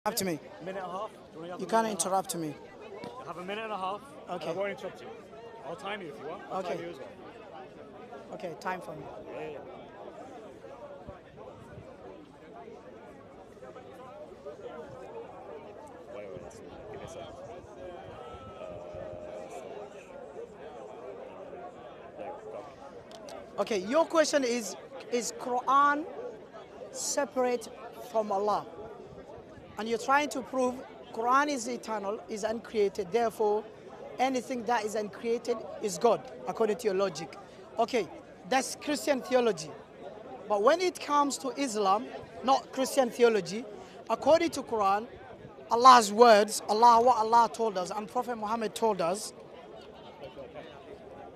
Interrupt me. Minute and a half? Do you, You can't interrupt me. have a minute and a half. Okay. I won't interrupt you. I'll time you if you want. I'll Okay. time you as well. Okay, time for me. Yeah. Wait, give me a second. There we go. Okay, your question is Quran separate from Allah? And you're trying to prove Quran is eternal, is uncreated, therefore anything that is uncreated is God, according to your logic. Okay, that's Christian theology. But when it comes to Islam, not Christian theology, according to Quran, Allah's words, what Allah told us and Prophet Muhammad told us,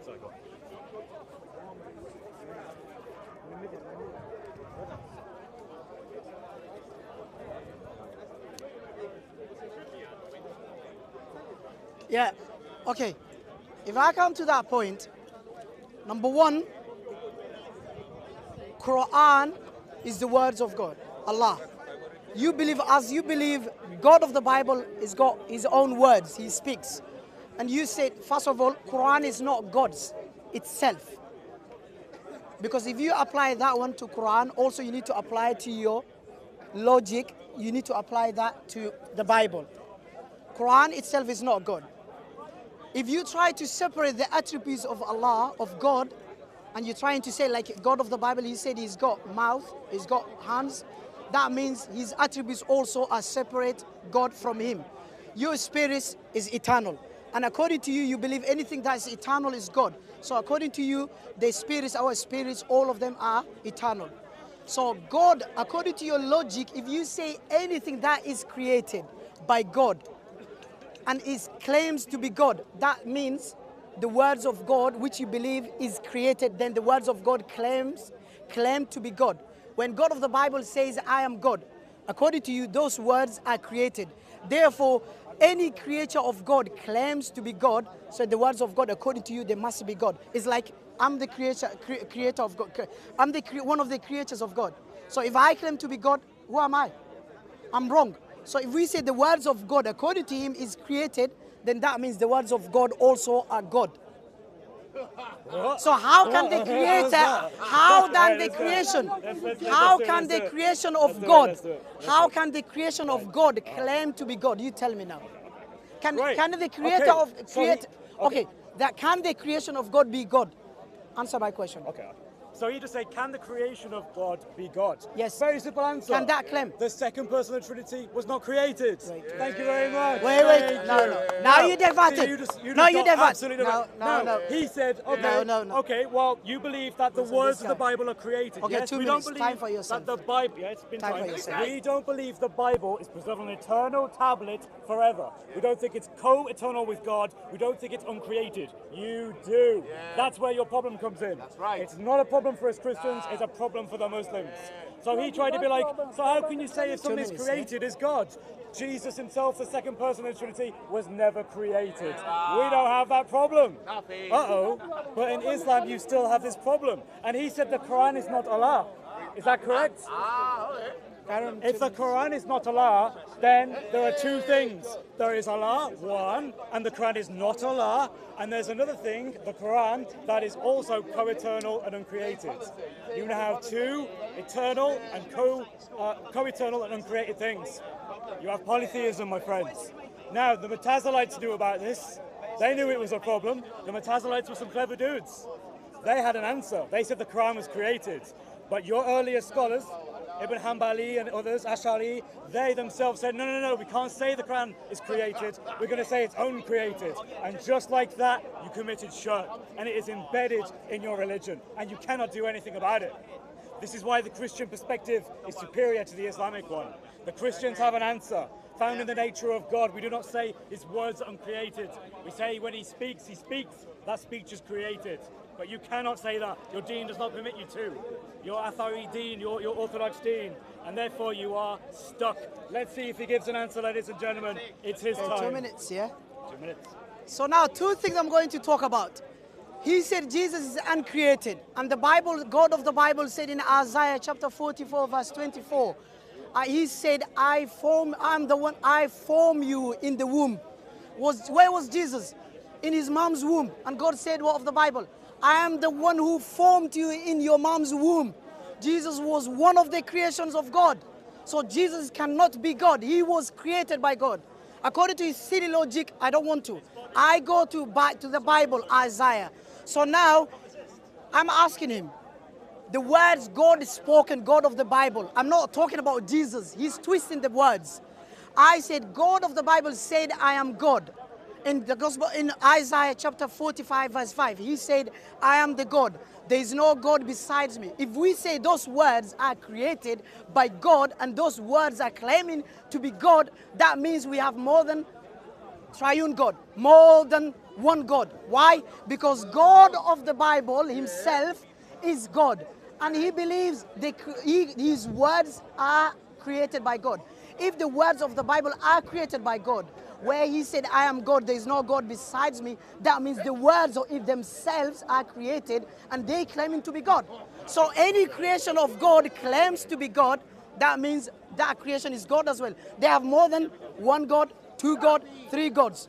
Sorry, go on. yeah, okay. If I come to that point, number one, Quran is the words of God, Allah. You believe, as you believe, God of the Bible has got his own words, he speaks. And you said, first of all, Quran is not God's itself. Because if you apply that one to Quran, also you need to apply it to your logic, you need to apply that to the Bible. Quran itself is not God. If you try to separate the attributes of Allah, of God, and you're trying to say like God of the Bible, he said he's got mouth, he's got hands, that means his attributes also are separate God from him. Your spirit is eternal. And according to you, you believe anything that is eternal is God. So according to you, the spirits, our spirits, all of them are eternal. So God, according to your logic, if you say anything that is created by God and is claims to be God, that means the words of God, which you believe is created, then the words of God claim to be God. When God of the Bible says, I am God, according to you, those words are created. Therefore, any creature of God claims to be God, so the words of God, according to you, they must be God. It's like, I'm the creator of God. I'm one of the creatures of God. So if I claim to be God, who am I? I'm wrong. So if we say the words of God, according to him, is created, then that means the words of God also are God. So how can the creator, how can the creation, how can the creation of God, how can the creation of God claim to be God? You tell me now. Can the creator of create, okay, that can the creation of God be God? Answer my question. Okay. So you just say, can the creation of God be God? Yes. Very simple answer. Can that claim? The second person of the Trinity was not created. Wait. Thank you very much. Wait. No. Now you diverted. You just You got diverted. absolutely No. He said, okay, No. okay, well, you believe that the words of the Bible are created. Okay, yes, 2 we minutes. don't Time believe for yourself. that the Bible, yeah, it's been Time for time. yourself. We don't believe the Bible is preserved on an eternal tablet forever. We don't think it's co-eternal with God. We don't think it's uncreated. You do. Yeah. That's where your problem comes in. That's right. It's not a problem for us Christians, it's a problem for the Muslims. So he tried to be like, so how can you say if something's created is God? Jesus himself, the second person of the Trinity, was never created. We don't have that problem. Uh-oh. But in Islam, you still have this problem. And he said the Quran is not Allah. Is that correct? If the Quran is not Allah, then there are two things. There is Allah, one, and the Quran is not Allah. And there's another thing, the Quran, that is also co-eternal and uncreated. You now have two eternal and co-eternal and uncreated things. You have polytheism, my friends. Now, the Mutazilites knew about this. They knew it was a problem. The Mutazilites were some clever dudes. They had an answer. They said the Quran was created. But your earlier scholars, Ibn Hanbali and others, Ash'ari, they themselves said, no, we can't say the Quran is created. We're going to say it's uncreated. And just like that, you committed shirk. And it is embedded in your religion. And you cannot do anything about it. This is why the Christian perspective is superior to the Islamic one. The Christians have an answer found in the nature of God. We do not say his words are uncreated. We say when he speaks, that speech is created. But you cannot say that. Your deen does not permit you to. Your Athari deen, your Orthodox deen, and therefore you are stuck. Let's see if he gives an answer, ladies and gentlemen. It's his time. 2 minutes, yeah? 2 minutes. So now 2 things I'm going to talk about. He said Jesus is uncreated. And the Bible, God of the Bible said in Isaiah chapter 44, verse 24, He said, I'm the one, I form you in the womb. Where was Jesus? In his mom's womb. And God said, what of the Bible? I am the one who formed you in your mom's womb. Jesus was one of the creations of God. So Jesus cannot be God. He was created by God. According to his silly logic, I don't want to. I go to the Bible, Isaiah. So now, I'm asking him, the words God spoken, God of the Bible. I'm not talking about Jesus. He's twisting the words. I said, God of the Bible said, I am God. In the gospel, in Isaiah chapter 45, verse 5, he said, I am the God. There is no God besides me. If we say those words are created by God and those words are claiming to be God, that means we have more than triune God, more than one God. Why? Because God of the Bible himself is God. And he believes his words are created by God. If the words of the Bible are created by God, where he said, I am God, there is no God besides me, that means the words of it themselves are created and they claiming to be God. So any creation of God claims to be God, that means that creation is God as well. They have more than one God, two God, three gods.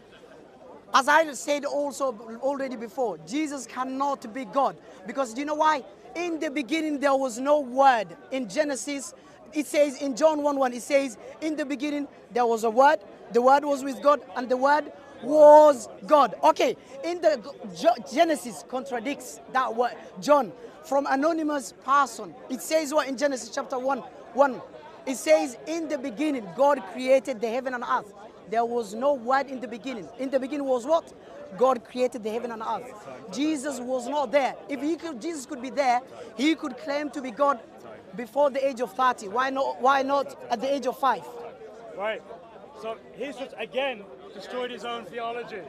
As I said also already before, Jesus cannot be God. Because do you know why? In the beginning there was no word. In Genesis, it says, in John 1:1, it says, in the beginning there was a word, the word was with God, and the word was God. Okay, in the Genesis contradicts that word. John, from anonymous person, it says what in Genesis chapter 1:1? It says, in the beginning God created the heaven and earth. There was no word in the beginning. In the beginning was what? God created the heaven and earth. Jesus was not there. If Jesus could be there, he could claim to be God before the age of 30. Why not at the age of 5? Right. So he's just, again, destroyed his own theology.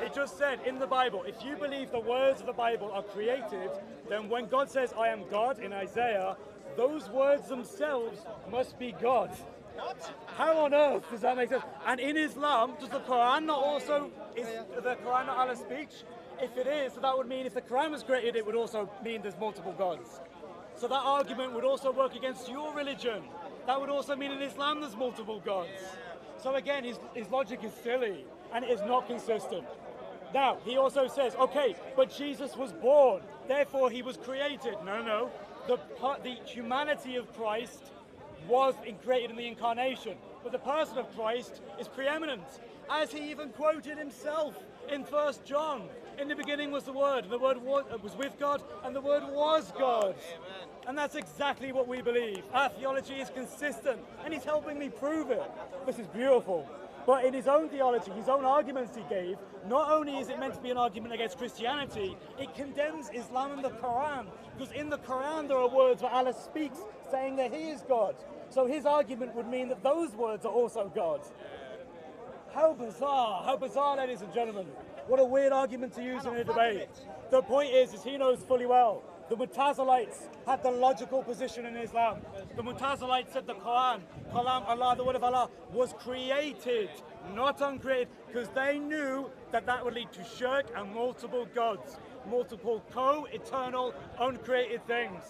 It just said in the Bible, if you believe the words of the Bible are created, then when God says, I am God in Isaiah, those words themselves must be God. How on earth does that make sense? And in Islam, does the Quran not also, is the Quran not Allah's speech? If it is, so that would mean if the Quran was created, it would also mean there's multiple gods. So that argument would also work against your religion. That would also mean in Islam there's multiple gods. So again, his logic is silly and it is not consistent. Now, he also says, okay, but Jesus was born, therefore he was created. No. The humanity of Christ was created in the incarnation, but the person of Christ is preeminent, as he even quoted himself in 1 John. In the beginning was the Word, and the Word was with God, and the Word was God. And that's exactly what we believe. Our theology is consistent, and he's helping me prove it. This is beautiful. But in his own theology, his own arguments he gave, not only is it meant to be an argument against Christianity, it condemns Islam and the Quran. Because in the Quran there are words where Allah speaks saying that he is God. So his argument would mean that those words are also God. How bizarre, ladies and gentlemen. What a weird argument to use in a debate. The point is he knows fully well. The Mu'tazilites had the logical position in Islam. The Mu'tazilites said the Quran, Kalam Allah, the word of Allah, was created, not uncreated, because they knew that that would lead to shirk and multiple gods, multiple co-eternal, uncreated things.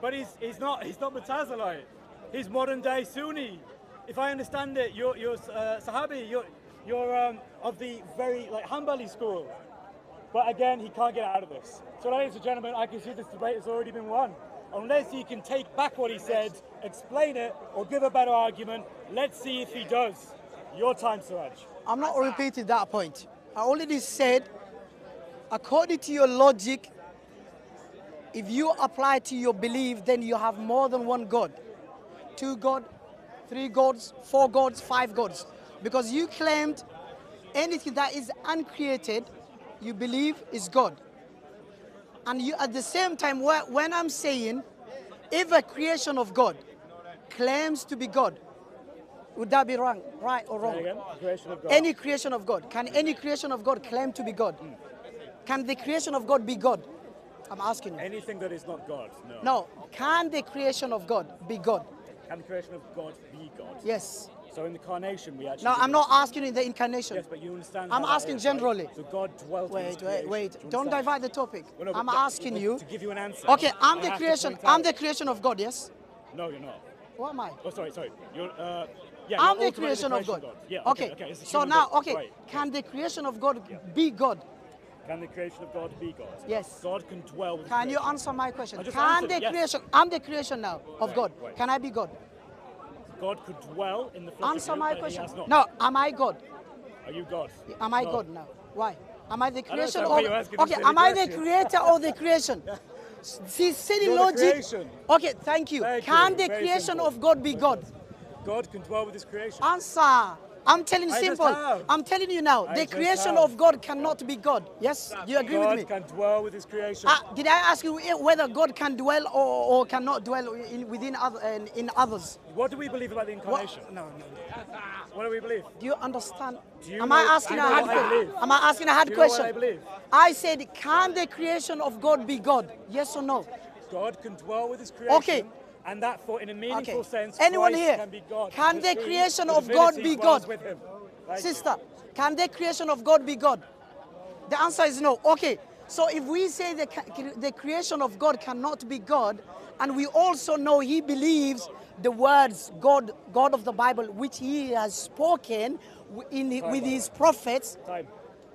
But he's not Mu'tazilite. He's modern day Sunni. If I understand it, you're Sahabi, you're of the very Hanbali school. But again, he can't get out of this. So ladies and gentlemen, I can see this debate has already been won. Unless he can take back what he said, explain it, or give a better argument, let's see if he does. Your time, Siraj. I'm not repeating that point. I already said, according to your logic, if you apply to your belief, then you have more than one God. 2 gods, 3 gods, 4 gods, 5 gods. Because you claimed anything that is uncreated, you believe is God. And you, at the same time, when I'm saying, if a creation of God claims to be God, would that be wrong, right or wrong? Creation of God. Any creation of God. Can any creation of God claim to be God? Can the creation of God be God? I'm asking you. Anything that is not God, no. No. Can the creation of God be God? Can the creation of God be God? Yes. So in the incarnation, we actually... No, I'm not asking in the incarnation. Yes, but you understand I'm asking generally. Right? So God dwelt in his creation. Wait. Don't divide the topic. Well, no, I'm asking you. To give you an answer. Okay, I'm the creation of God, yes? No, you're not. What am I? Oh, sorry. You're, yeah, I'm you're the creation of God. Yeah, Okay. it's a So human now, being. okay, Right. can the creation of God be God? Can the creation of God be God? Yes. God can dwell with Can you creation. answer my question? I just Can answered the it, yes. creation? I'm the creation now of Right, God. right. Can I be God? God could dwell in the flesh Answer of you, my but question. he has not. No, am I God? Are you God? Am I No. God now? Why? Am I the don't creation understand why of? you're asking this Okay, silly am I the question. creator of the creation? See, silly You're the logic. creation. Okay, thank you. Thank Can you. the Very creation simple. of God be God? God can dwell with his creation. Answer. I'm telling you I just simple. have. I'm telling you now. I The just creation have. of God cannot be God. Yes? Do you agree with me? God can dwell with his creation. Did I ask you whether God can dwell or cannot dwell within in others? What do we believe about the What? incarnation? No. What do we believe? Do you understand? Do you Am know- I asking do a you know hard what I question? believe? Am I asking a hard Do you know what question? I believe? I said, can the creation of God be God? Yes or no? God can dwell with his creation. Okay. And that, for in a meaningful Okay. sense, Anyone Christ here? can be God. Can because the he, creation the of God divinity, be dwells God? with him. Thank you. Sister, can the creation of God be God? The answer is no. Okay. So if we say the creation of God cannot be God, and we also know he believes the words God of the Bible, which he has spoken with his prophets. Time.